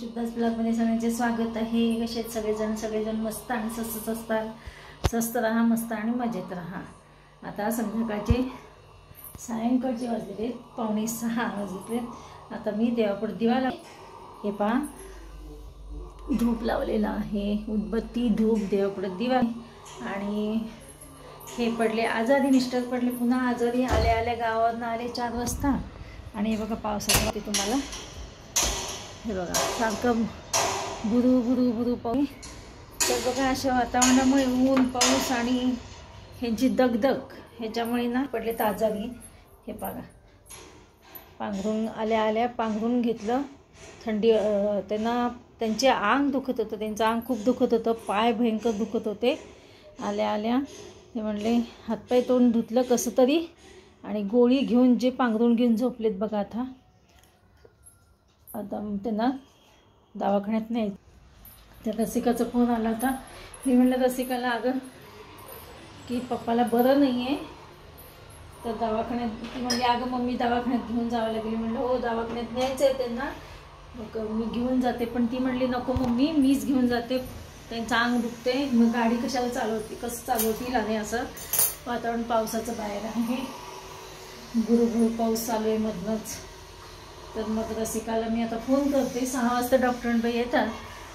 शुद्धास ब्लॉगमध्ये सगळ्यांचे स्वागत आहे। कसे आहेत सगळेजण मस्त आणि स्वस्त असतात। स्वस्त राहा, मस्त आणि मजेत राहा। आता संध्याकाळचे सायंकाळचे वाजले 5:45 वाजले। आता मी देवापुढे दिवा हे पहा धूप लावलेला आहे, उदबत्ती धूप देवापुढे दिवा। आणि हे पडले आजारी, मिस्टर पडले पुन्हा आजारी, आले गावावरून आले 4 वाजता। आणि हे बघा पावसामध्ये तुम्हाला हे बघा सारखं बुरू पाऊस। तर बघा अशा वातावरणामुळे ऊन पाऊस आणि ह्यांची दगदग ह्याच्यामुळे ना पडले आजारी। हे बघा पांघरून आल्या पांघरून घेतलं, थंडी त्यांचे अंग दुखत होतं, त्यांचं अंग खूप दुखत होतं, पाय भयंकर दुखत होते। आल्या ते म्हणले हातपाय तोंड धुतलं कसं तरी आणि गोळी घेऊन जे पांघरून घेऊन झोपलेत बघा। आता त्यांना दवाखान्यात नाही। त्या रसिकाचा फोन आला होता। मी म्हणलं रसिकाला अगं की पप्पाला बरं नाही आहे तर दवाखान्यात, ती म्हणली अगं मम्मी दवाखान्यात घेऊन जावं लागेल। म्हणलं हो दवाखान्यात न्यायचं आहे त्यांना, मग मी घेऊन जाते। पण ती म्हणली नको मम्मी मीच घेऊन जाते, त्यांचं अंग दुखते, मग गाडी कशाला चालवते, कसं चालवतील। आणि असं वातावरण पावसाचं बाहेर आहे, गुरु पाऊस चालू आहे मधनंच। तर मग रसिकाला मी आता फोन करते। 6 वाजता डॉक्टरांबाई येतात,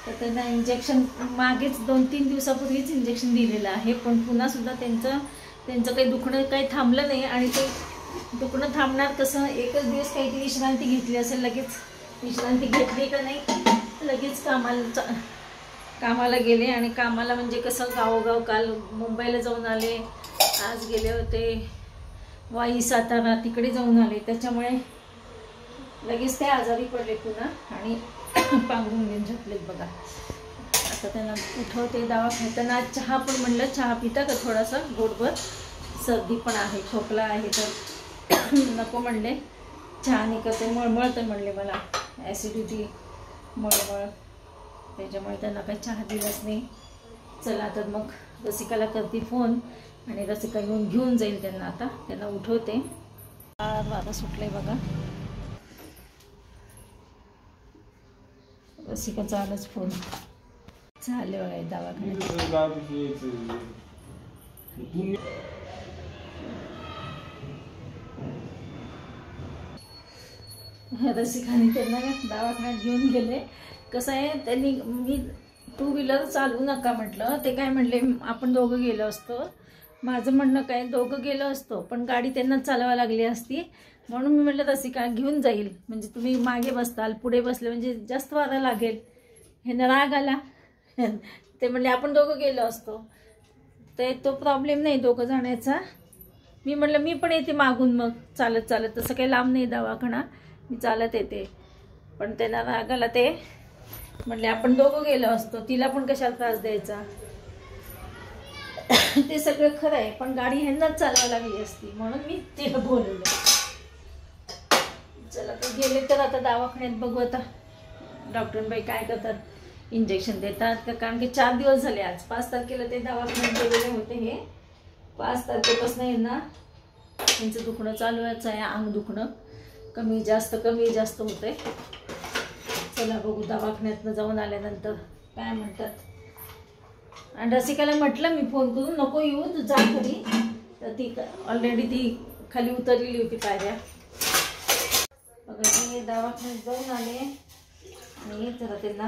तर त्यांना इंजेक्शन मागेच 2-3 दिवसापूर्वीच इंजेक्शन दिलेलं आहे, पण पुन्हा सुद्धा त्यांचं काही दुखणं काही थांबलं नाही। आणि ते दुखणं थांबणार कसं, एकच दिवस काहीतरी विश्रांती घेतली असेल, लगेच विश्रांती घेतली का नाही लगेच कामाला गेले। आणि कामाला म्हणजे कसं गावोगाव, काल मुंबईला जाऊन आले, आज गेले होते वाई सातारा तिकडे जाऊन आले, त्याच्यामुळे लगेच ते आजारी पडले पुन्हा आणि पांघरून घेऊन झोपलेत बघा। आता त्यांना उठवते दवाखान्यात। त्यांना आज चहा पण म्हणलं चहा पिता का थोडासा गोडभर, सर्दी पण आहे, खोकला आहे, तर नको म्हणले चहा नाही करते, मळमळतं म्हणले मला, ॲसिडिटी मळमळ, त्याच्यामुळे त्यांना काही चहा दिलाच नाही। चला तर मग रसिकाला करते फोन आणि रसिका घेऊन जाईल त्यांना। आता त्यांना उठवते, वारा सुटले बघा। रसिकाचा आलाच फोन, चालले बघा दवाखान्यात। रसिकाने त्यांना दवाखान्यात घेऊन गेले। कसं आहे मी 2 व्हीलर चालवू नका म्हटलं, ते काय म्हणले आपण दोघं गेलो असतो। माझं म्हणणं काय दोघं गेलो असतो पण गाडी त्यांना चालवायला लागली असती, म्हणून मी म्हटलं रसिका घेऊन जाईल, म्हणजे तुम्ही मागे बसताल, पुढे बसले म्हणजे जास्त वारा लागेल। ह्यांना राग आला, ते म्हणले आपण दोघं गेलो असतो, ते तो प्रॉब्लेम नाही दोघं जाण्याचा। मी म्हटलं मी पण येते मागून, मग चालत तसं काही लांब नाही दवाखाना, मी चालत येते। पण त्यांना राग आला, ते म्हटले आपण दोघं गेलो असतो, तिला पण कशाला त्रास द्यायचा। ते सगळं खरं आहे, पण गाडी ह्यांनाच चालवायला लागली असती, म्हणून मी तिला बोलवलं। चला तर गेले तर आता दवाखान्यात बघू आता डॉक्टरबाई काय करतात, इंजेक्शन देतात का, कारण की 4 दिवस झाले, आज 5 तारखेला ते दवाखान्यात गेलेले होते। हे 5 तारखेपासून यांना त्यांचं दुखणं चालूच आहे, अंग दुखणं कमी जास्त होतंय। चला बघू दवाखान्यातनं जाऊन आल्यानंतर काय म्हणतात। आणि रसिकाला म्हटलं मी फोन करून नको येऊ जा घरी, तर ती ऑलरेडी ती खाली उतरलेली होती पायऱ्या बघा। मी दवाखान्यात जाऊन आले आणि जरा त्यांना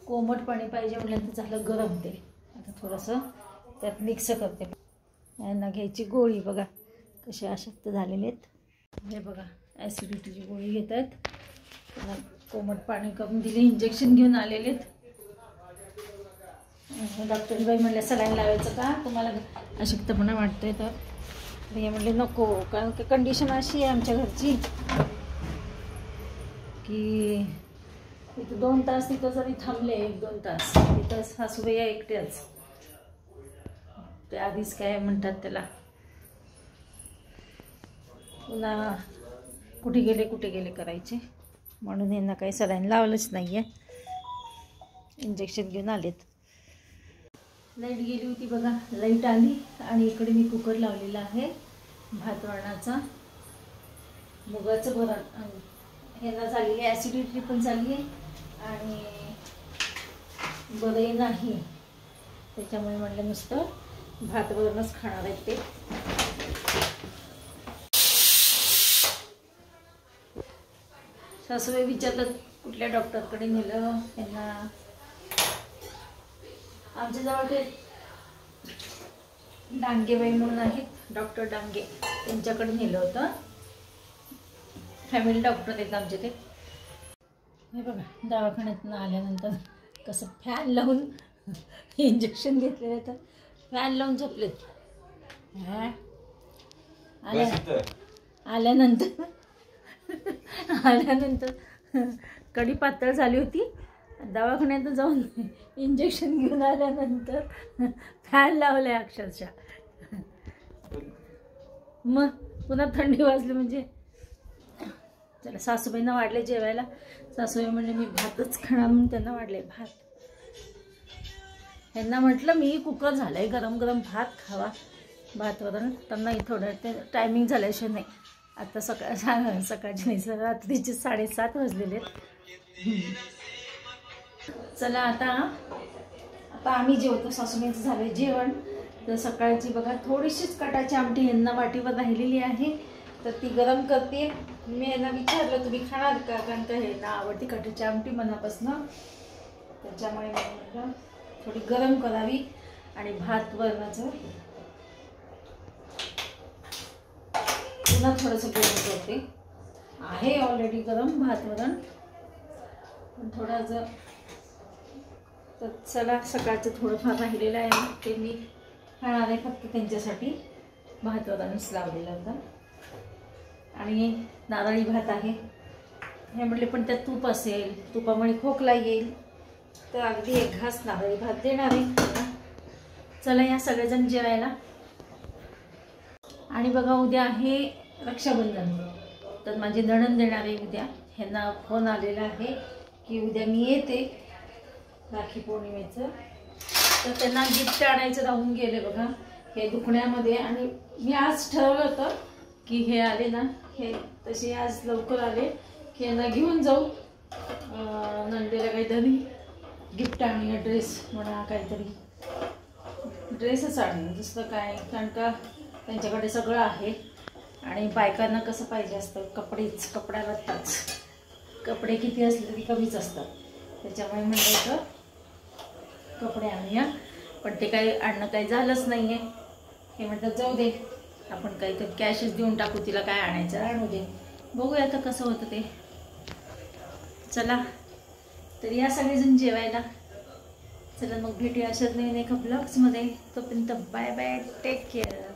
कोमट पाणी पाहिजे म्हटल्यानंतर झालं गरम, ते आता थोडंसं त्यात मिक्स करते। यांना घ्यायची गोळी बघा, कसे अशक्त झालेले आहेत। हे बघा ॲसिडिटीची गोळी घेतात, त्यांना कोमट पाणी करून दिले, इंजेक्शन घेऊन आलेले आहेत। डॉक्टरबाई म्हणले सलाईन लावायचं का तुम्हाला अशक्तपणा वाटतोय, तर हे म्हणले नको, कारण की कंडिशन अशी आहे आमच्या घरची की इथं 2 तास तिथं जरी थांबले 1-2 तास तिथं सासूबाई एकट्याच, ते आधीच काय म्हणतात त्याला पुन्हा कुठे गेले करायचे, म्हणून यांना काही सलाईन लावलंच नाही आहे, इंजेक्शन घेऊन आलेत। लाईट गेली होती बघा, लाईट आली आणि इकडे मी कुकर लावलेला आहे भात वरणाचा, मुगाचं वरण ह्यांना झालेली ॲसिडिटी पण झाली आहे आणि बरंही नाही, त्याच्यामुळे म्हटलं नुसतं भात वरणच खाणार आहेत ते. सासूबाई विचारतात कुठल्या डॉक्टरकडे नेलं त्यांना. आमच्या जवळ ते डांगेबाई म्हणून आहेत, डॉक्टर डांगे, त्यांच्याकडे नेलं होतं. फॅमिली डॉक्टर आहेत आमचे ते. हे बघा दवाखान्यातून आल्यानंतर कसं फॅन लावून इंजेक्शन घेतलेलं, तर फॅन लावून झोपलेत. आल्यानंतर कडी पातळ झाली होती. दवाखान्यात जाऊन इंजेक्शन घेऊन आल्यानंतर फॅन लावलाय अक्षरशः. मग पुन्हा थंडी वाजली म्हणजे. चला सासूबाईंना वाढले जेवायला. सासूबाई म्हणजे मी भातच खाणार म्हणून त्यांना वाढले भात. ह्यांना म्हटलं मी कुकर झालंय गरम गरम भात खावा, भात वरण. त्यांना थोडं ते टायमिंग झाल्याशिवाय नाही. आता सकाळची नाही, रात्रीचे 7:30 वाजलेले. चला आता आम्ही जेवतो. सासूबाईंचं झालं जेवण. तर सकाळची बघा थोडीशीच कटाची आमटी यांना वाटीवर राहिलेली आहे, तर ती गरम करते. मी यांना विचारलं तुम्ही खाणार का, कारण का हे ना आवडती कटाची आमटी मनापासून, त्याच्यामुळे मी म्हटलं थोडी गरम करावी. आणि भात वरणाचं पुन्हा थोडंसं गरम करते. आहे ऑलरेडी गरम भात वरण, पण थोडं तर चला सकाळचं थोडंफार राहिलेलं आहे ते मी खाणार आहे. फक्त त्यांच्यासाठी भात वरणच लावलेला होता. आणि नारळी भात आहे हे म्हटले, पण त्यात तूप असेल, तुपामुळे खोकला येईल, तर अगदी 1 घास नारळी भात देणार आहे. चला या सगळेजण जेवायला. आणि बघा उद्या आहे रक्षाबंधन, तर माझी नणंद देणार आहे उद्या. ह्यांना फोन आलेला आहे की उद्या मी येते राखी पौर्णिमेचं, तर त्यांना गिफ्ट आणायचं राहून गेले बघा हे दुखण्यामध्ये. आणि मी आज ठरवलं होतं की हे आले ना, हे तसे आज लवकर आले की यांना घेऊन जाऊ नंदेला काहीतरी गिफ्ट आणूया, ड्रेस म्हणा, काहीतरी ड्रेसच आणूया दुसरं काय, कारण का त्यांच्याकडे सगळं आहे. आणि बायकांना कसं पाहिजे असतं, कपडा लागताच. कपडे किती असले तरी कमीच असतात, त्याच्यामुळे म्हटलं तर कपडे आणूया. पण ते काही आणणं काही झालंच नाही आहे. हे म्हणतात जाऊ दे, आपण काहीतरी कॅशच देऊन टाकू, तिला काय आणायचं आणू दे, बघूया आता कसं होतं ते. चला तर या सगळेजण जेवायला. चला मग भेटूया अशाच नवीन एका ब्लॉग्समध्ये. तोपर्यंत बाय बाय, टेक केअर.